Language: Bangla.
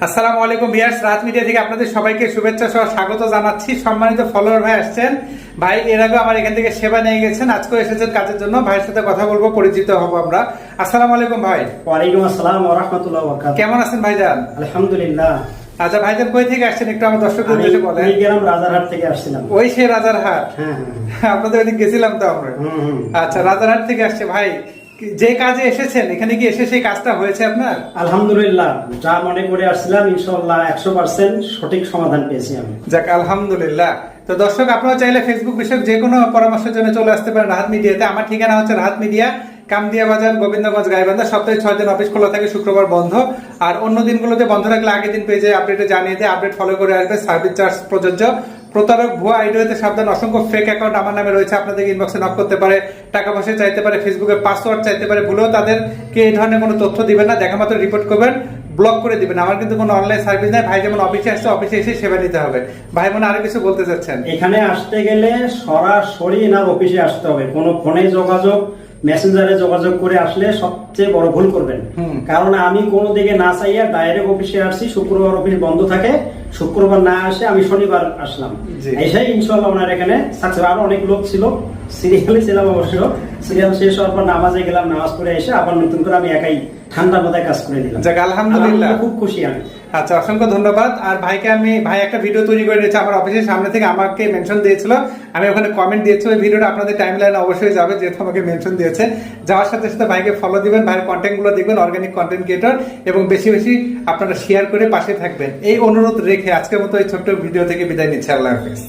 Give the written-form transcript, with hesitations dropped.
আসসালামু আলাইকুম ভিউয়ার্স, রাত মিডিয়া থেকে আপনাদের সবাইকে শুভেচ্ছা সহ স্বাগত জানাচ্ছি। সম্মানিত ফলোয়ার ভাই আসছেন, ভাই এর আগে আমার এখান থেকে সেবা নিয়ে গেছেন, আজকে এসেছেন কাজের জন্য। ভাইয়ের সাথে কথা বলবো, পরিচিত হব আমরা। আসসালামু আলাইকুম ভাই। ওয়ালাইকুম আসসালাম ওয়া রাহমাতুল্লাহি ওয়া বারাকাতুহু। কেমন আছেন ভাইজান? আলহামদুলিল্লাহ। আচ্ছা ভাইজান, কই থেকে আসছেন একটু আমার দর্শকদের উদ্দেশ্যে বলেন। আমি গেলাম রাজারহাট থেকে আসছিলাম। ওই সে রাজারহাট? হ্যাঁ। আপনাদের ওইদিকে গেছিলাম তো আমরা। আচ্ছা, রাজারহাট থেকে আসছে ভাই। যে কাজে এসেছেন, এখানে কি এসে সেই কাজটা হয়েছে আপনার? আলহামদুলিল্লাহ, যা মনে করে আসছিলাম ইনশাআল্লাহ 100% সঠিক সমাধান পেয়েছি আমি। যাক আলহামদুলিল্লাহ। তো দর্শক, আপনারা চাইলে ফেসবুক বিষয়ক যে কোনো পরামর্শের জন্য চলে আসতে পারেন রাহাত মিডিয়াতে। আমার ঠিকানা হচ্ছে রাহাত মিডিয়া, কামদিয়া বাজার, গোবিন্দগঞ্জ, গাইবান্ধা। সপ্তাহে 6 দিন অফিস খোলা থাকে, শুক্রবার বন্ধ। আর অন্য দিনগুলোতে বন্ধ রাখলে আগের দিন পেজে আপডেটে জানিয়ে দেয়, আপডেট ফলো করে আসবে। সার্ভিস চার্জ প্রযোজ্য। প্রতারক, ভুয়া আইডি হতে সাবধান। অসংখ্য ফেক অ্যাকাউন্ট আমার নামে রয়েছে, আপনাদের ইনবক্সে নক করতে পারে, টাকা পয়সা চাইতে পারে, ফেসবুকে পাসওয়ার্ড চাইতে পারে। ভুলেও তাদেরকে এই ধরনের কোনো তথ্য দিবেন না, দেখা মাত্র রিপোর্ট করবেন, ব্লক করে দিবেন। আমার কিন্তু কোনো অনলাইন সার্ভিস নাই। ভাই যেমন অফিসে আসছে, অফিসে এসে সেবা নিতে হবে। ভাই মনে আরো কিছু বলতে চাচ্ছেন? এখানে আসতে গেলে সরাসরি না অফিসে আসতে হবে, কোনো ফোনে যোগাযোগ, মেসেঞ্জারে যোগাযোগ করে আসলে সবচেয়ে বড় ভুল করবেন। কারণ আমি কোনো দিকে না চাইয়া ডাইরেক্ট অফিসে আসছি। শুক্রবার অফিস বন্ধ থাকে, শুক্রবার না আসে আমি শনিবার আসলাম। এসেই ইনশাআল্লাহ ওনার এখানে সাকসেস। আরো অনেক লোক ছিল, সিরিয়ালে ছিলাম অবশ্য। সিরিয়াল শেষ হওয়ার পর নামাজে গেলাম, নামাজ পড়ে এসে আবার নতুন করে আমি একাই ঠান্ডার মাথায় কাজ করে দিলাম। যাক আলহামদুলিল্লাহ, খুব খুশি আমি। আচ্ছা, অসংখ্য ধন্যবাদ। আর ভাই একটা ভিডিও তৈরি করে দিয়েছে আমার অফিসের সামনে থেকে, আমাকে মেনশন দিয়েছিল, আমি ওখানে কমেন্ট দিয়েছি। ওই ভিডিওটা আপনাদের টাইম লাইনে অবশ্যই যাবে, যেহেতু আমাকে মেনশন দিয়েছে। যাওয়ার সাথে সাথে ভাইকে ফলো দিবেন, ভাইয়ের কন্টেন্ট গুলো দেখবেন, অর্গানিক কন্টেন্ট ক্রিয়েটর, এবং বেশি বেশি আপনারা শেয়ার করে পাশে থাকবেন, এই অনুরোধ রেখে আজকের মতো এই ছোট্ট ভিডিও থেকে বিদায় নিচ্ছি। আল্লাহ হাফেজ।